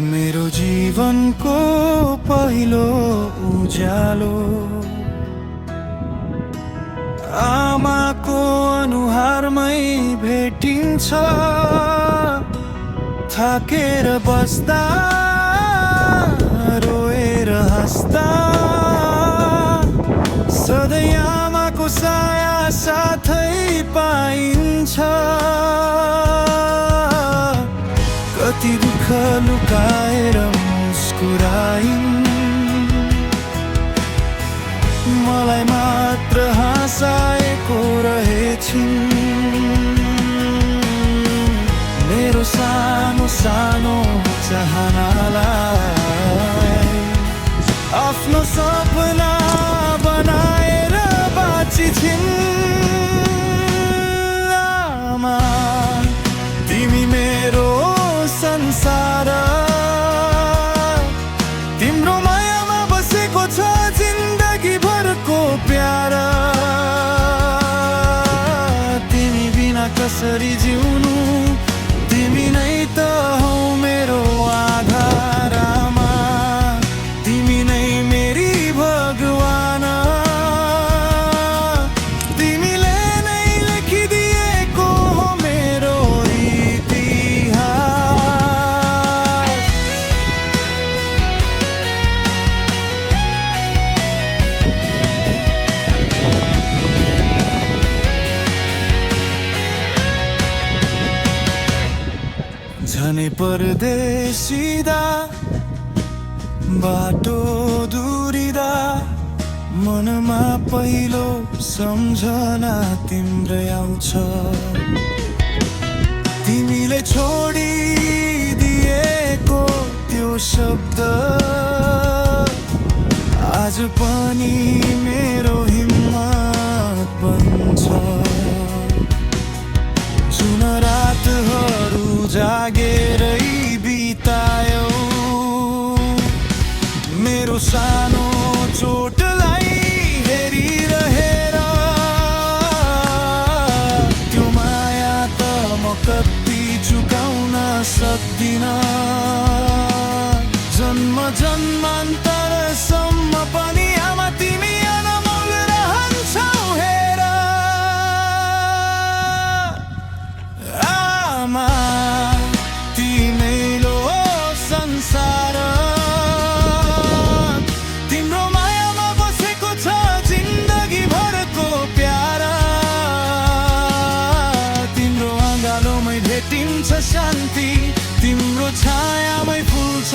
मेरो जीवनको पहिलो उज्यालो आमाको अनुहारमै भेटिन्छ। थाकेर बस्दा रोएर हाँस्दा सधैँ आमाको साया साथै पाइन्छ। कति दुःख लुकाएर मुस्कुराइन्, मलाई मात्र हँसाएको रहेछिन्। मेरो सानो सानो चाहनालाई आफ्नो सपना बनाएर बाँचिछिन्। आमा तिमी मेरो संसार, तिम्रो मायामा बसेको छ जिन्दगी भरको प्यार। तिमी बिना कसरी जिउनु, तिमी नै त हौ मेरो आधार। आमा तिमी नै मेरी भगवान, तिमीले नै लेखिदिएको हो मेरो इतिहास। झनै परदेशिदा बाटो दुरिदा मनमा पहिलो सम्झना तिम्रै आउँछ। तिमीले छोडिदिएको त्यो शब्द आज पनि मेरो हिम्मत बन्छ। जुन रातहरू जागेरै बितायौ, मेरो सानो चोटलाई हेरिरहेर, त्यो माया त म कति चुकाउन सक्दिन। जन्म जन्मान्तरसम्म पनि आमा तिमी अनमोल रहन्छौ हेर। आमा तिमी लो संसार, तिम्रो मायामा बसेको छ जिन्दगी भरको प्यार। तिम्रो अँगालोमै भेटिन्छ शान्ति, तिम्रो छायामै फुल्छ